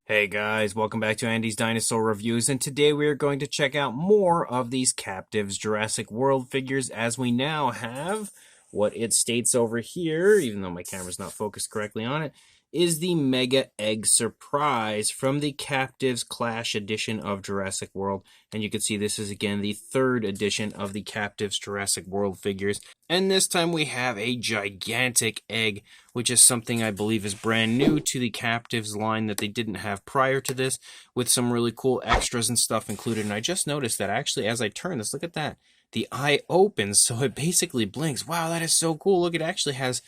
Hey guys, welcome back to Andy's Dinosaur Reviews, and today we are going to check out more of these Captivz Jurassic World figures, as we now have what it states over here, even though my camera's not focused correctly on it, is the Mega Egg Surprise from the Captivz Clash edition of Jurassic World. And you can see this is again the third edition of the Captivz Jurassic World figures. And this time we have a gigantic egg, which is something I believe is brand new to the Captivz line that they didn't have prior to this, with some really cool extras and stuff included. And I just noticed that actually as I turn this, look at that. The eye opens, so it basically blinks. Wow, that is so cool. Look, it actually has,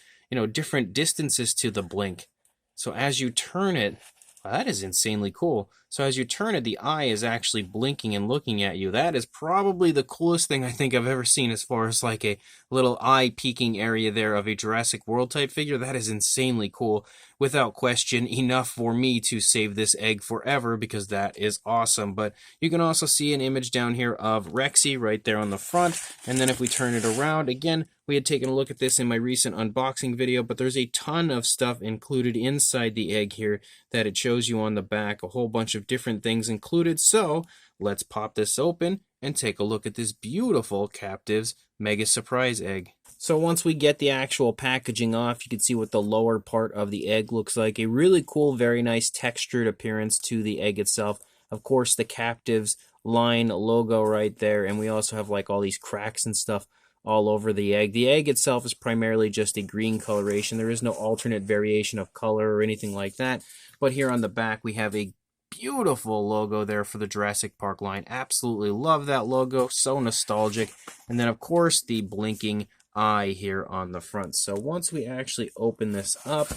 different distances to the blink. So as you turn it, wow, that is insanely cool. So as you turn it, the eye is actually blinking and looking at you. That is probably the coolest thing I think I've ever seen as far as like a little eye peeking area there of a Jurassic World type figure. That is insanely cool. Without question, enough for me to save this egg forever because that is awesome. But you can also see an image down here of Rexy right there on the front. And then if we turn it around, again, we had taken a look at this in my recent unboxing video, but there's a ton of stuff included inside the egg here that it shows you on the back, a whole bunch of different things included. So let's pop this open and take a look at this beautiful Captivz Mega Surprise egg. So once we get the actual packaging off, you can see what the lower part of the egg looks like. A really cool, very nice textured appearance to the egg itself. Of course, the Captivz line logo right there, and we also have like all these cracks and stuff all over the egg. The egg itself is primarily just a green coloration. There is no alternate variation of color or anything like that. But here on the back, we have a beautiful logo there for the Jurassic Park line. Absolutely love that logo. So nostalgic. And then, of course, the blinking eye here on the front. So once we actually open this up,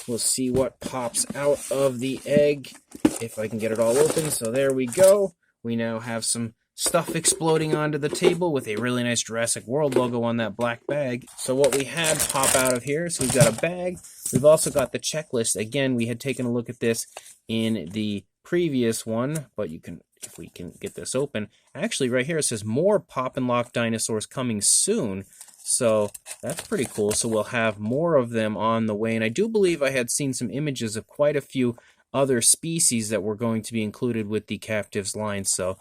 we'll see what pops out of the egg, if I can get it all open. So there we go. We now have some stuff exploding onto the table with a really nice Jurassic World logo on that black bag. So what we had pop out of here, so we've got a bag. We've also got the checklist. Again, we had taken a look at this in the previous one, but you can, if we can get this open, actually right here it says more pop and lock dinosaurs coming soon. So that's pretty cool. So we'll have more of them on the way. And I do believe I had seen some images of quite a few other species that were going to be included with the Captivz line. So,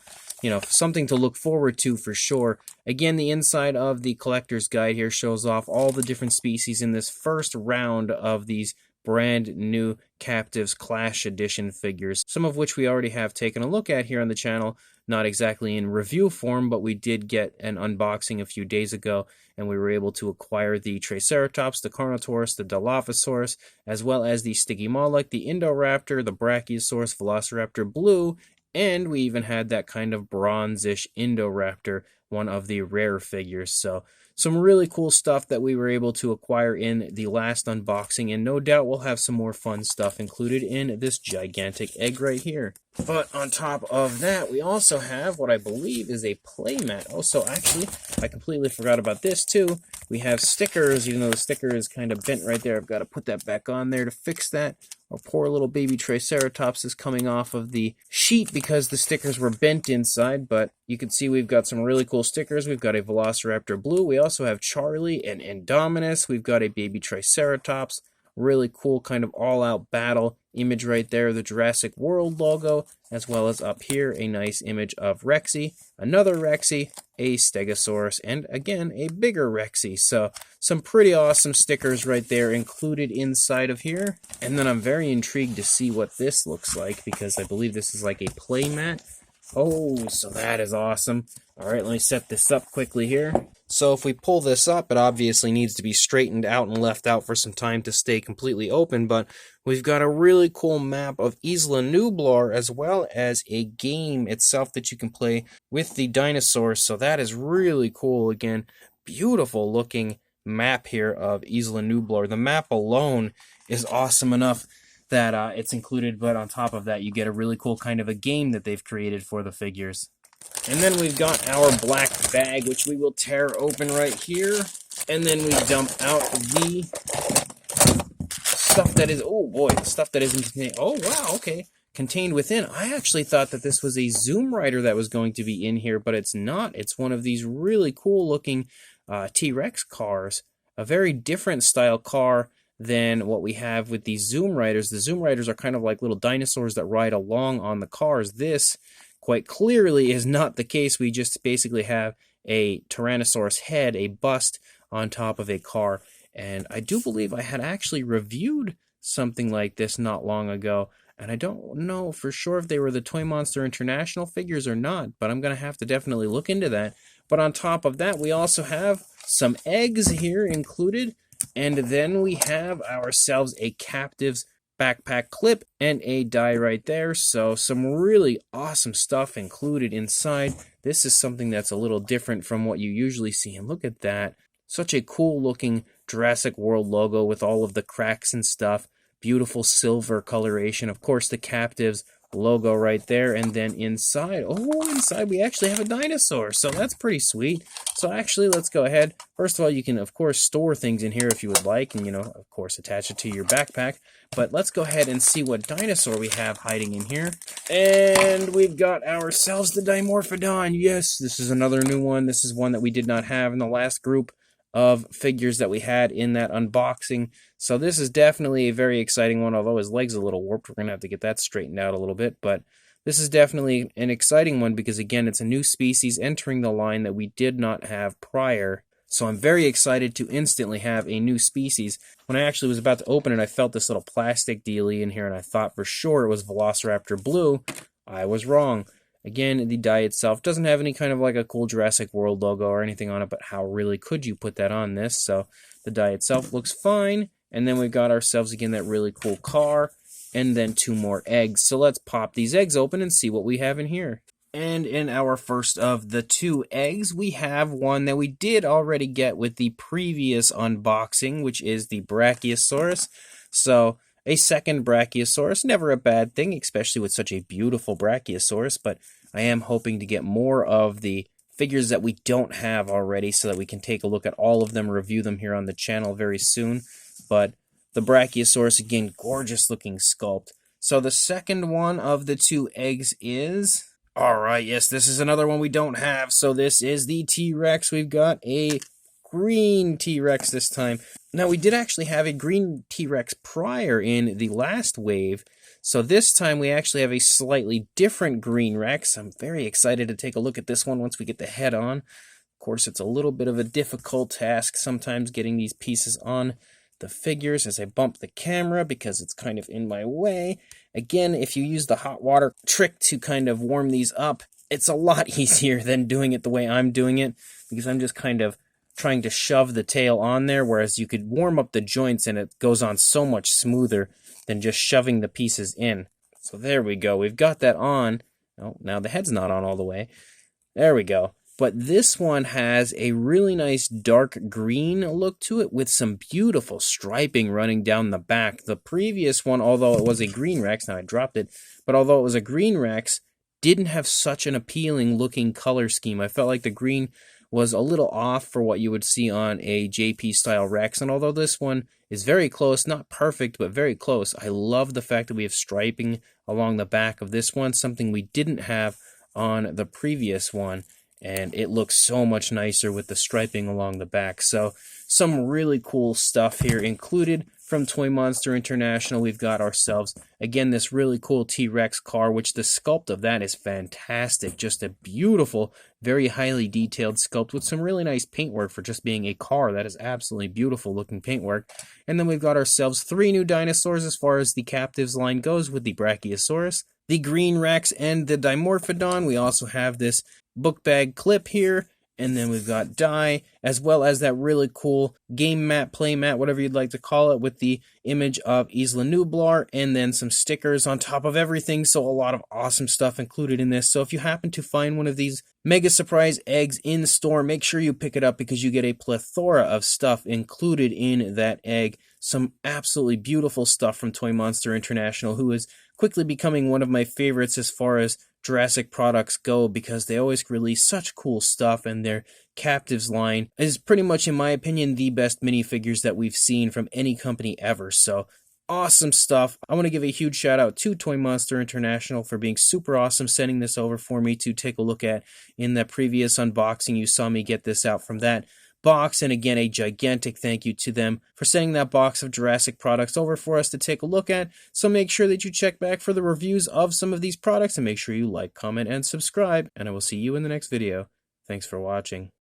something to look forward to for sure. Again, the inside of the collector's guide here shows off all the different species in this first round of these brand new Captivz Clash Edition figures, some of which we already have taken a look at here on the channel, not exactly in review form, but we did get an unboxing a few days ago, and we were able to acquire the Triceratops, the Carnotaurus, the Dilophosaurus, as well as the Stygimoloch, the Indoraptor, the Brachiosaurus, Velociraptor Blue, and we even had that kind of bronze-ish Indoraptor, one of the rare figures. So some really cool stuff that we were able to acquire in the last unboxing, and no doubt we'll have some more fun stuff included in this gigantic egg right here. But on top of that, we also have what I believe is a playmat. Oh, so actually, I completely forgot about this too. We have stickers, even though the sticker is kind of bent right there. I've got to put that back on there to fix that. Our poor little baby Triceratops is coming off of the sheet because the stickers were bent inside, but you can see we've got some really cool stickers. We've got a Velociraptor Blue. We also have Charlie and Indominus. We've got a baby Triceratops. Really cool kind of all-out battle image right there, the Jurassic World logo, as well as up here a nice image of Rexy, another Rexy, a Stegosaurus, and again a bigger Rexy. So some pretty awesome stickers right there included inside of here. And then I'm very intrigued to see what this looks like because I believe this is like a playmat. Oh, so that is awesome. All right, let me set this up quickly here. So if we pull this up, it obviously needs to be straightened out and left out for some time to stay completely open, but we've got a really cool map of Isla Nublar as well as a game itself that you can play with the dinosaurs. So that is really cool. Again, beautiful looking map here of Isla Nublar. The map alone is awesome enough that it's included, but on top of that, you get a really cool kind of a game that they've created for the figures. And then we've got our black bag, which we will tear open right here. And then we dump out the stuff that is, oh boy, the stuff that isn't contained. Oh, wow, okay. Contained within. I actually thought that this was a Zoom Rider that was going to be in here, but it's not. It's one of these really cool looking T-Rex cars. A very different style car than what we have with these Zoom Riders. The Zoom Riders are kind of like little dinosaurs that ride along on the cars. This, quite clearly, is not the case. We just basically have a Tyrannosaurus head, a bust, on top of a car. And I do believe I had actually reviewed something like this not long ago. And I don't know for sure if they were the Toymonster International figures or not, but I'm going to have to definitely look into that. But on top of that, we also have some eggs here included. And then we have ourselves a Captivz backpack clip and a die right there. So some really awesome stuff included inside. This is something that's a little different from what you usually see. And look at that. Such a cool looking Jurassic World logo with all of the cracks and stuff. Beautiful silver coloration. Of course, the Captivz logo right there. And then inside, inside we actually have a dinosaur. So that's pretty sweet. So actually, let's go ahead. First of all, you can, of course, store things in here if you would like. And, of course, attach it to your backpack. But let's go ahead and see what dinosaur we have hiding in here. And we've got ourselves the Dimorphodon. Yes, this is another new one. This is one that we did not have in the last group of figures that we had in that unboxing. So this is definitely a very exciting one, although his leg's a little warped. We're going to have to get that straightened out a little bit, but this is definitely an exciting one because, again, it's a new species entering the line that we did not have prior. So I'm very excited to instantly have a new species. When I actually was about to open it, I felt this little plastic dealie in here, and I thought for sure it was Velociraptor Blue. I was wrong. Again, the die itself doesn't have any kind of like a cool Jurassic World logo or anything on it, but how really could you put that on this? So the die itself looks fine. And then we've got ourselves, again, that really cool car, and then 2 more eggs. So let's pop these eggs open and see what we have in here. And in our first of the 2 eggs, we have one that we did already get with the previous unboxing, which is the Brachiosaurus. So a second Brachiosaurus, never a bad thing, especially with such a beautiful Brachiosaurus, but I am hoping to get more of the figures that we don't have already so that we can take a look at all of them, review them here on the channel very soon. But the Brachiosaurus, again, gorgeous looking sculpt. So the second one of the 2 eggs is... Alright, yes, this is another one we don't have. So this is the T-Rex. We've got a green T-Rex this time. Now, we did actually have a green T-Rex prior in the last wave. So this time we actually have a slightly different green Rex. I'm very excited to take a look at this one once we get the head on. Of course, it's a little bit of a difficult task sometimes getting these pieces on the figures as I bump the camera because it's kind of in my way. Again, if you use the hot water trick to kind of warm these up, it's a lot easier than doing it the way I'm doing it because I'm just kind of trying to shove the tail on there, whereas you could warm up the joints and it goes on so much smoother than just shoving the pieces in. So there we go. We've got that on. Oh, now the head's not on all the way. There we go. But this one has a really nice dark green look to it with some beautiful striping running down the back. The previous one, although it was a green Rex, now I dropped it, but although it was a green Rex, didn't have such an appealing looking color scheme. I felt like the green was a little off for what you would see on a JP style Rex. And although this one is very close, not perfect, but very close, I love the fact that we have striping along the back of this one, something we didn't have on the previous one. And it looks so much nicer with the striping along the back. So some really cool stuff here included from Toymonster International. We've got ourselves, again, this really cool T-Rex car, which the sculpt of that is fantastic. Just a beautiful, very highly detailed sculpt with some really nice paintwork for just being a car. That is absolutely beautiful looking paintwork. And then we've got ourselves 3 new dinosaurs as far as the Captivz line goes with the Brachiosaurus, the Green Rex, and the Dimorphodon. We also have this book bag clip here, and then we've got die, as well as that really cool game mat, play mat, whatever you'd like to call it, with the image of Isla Nublar, and then some stickers on top of everything. So a lot of awesome stuff included in this. So if you happen to find one of these mega surprise eggs in store, make sure you pick it up because you get a plethora of stuff included in that egg. Some absolutely beautiful stuff from Toymonster International, who is quickly becoming one of my favorites as far as Jurassic products go because they always release such cool stuff, and their Captivz line is pretty much, in my opinion, the best minifigures that we've seen from any company ever. So awesome stuff. I want to give a huge shout out to Toymonster International for being super awesome, sending this over for me to take a look at. In the previous unboxing, you saw me get this out from that. box. And again, a gigantic thank you to them for sending that box of Jurassic products over for us to take a look at. So make sure that you check back for the reviews of some of these products, and make sure you like, comment, and subscribe. And I will see you in the next video. Thanks for watching.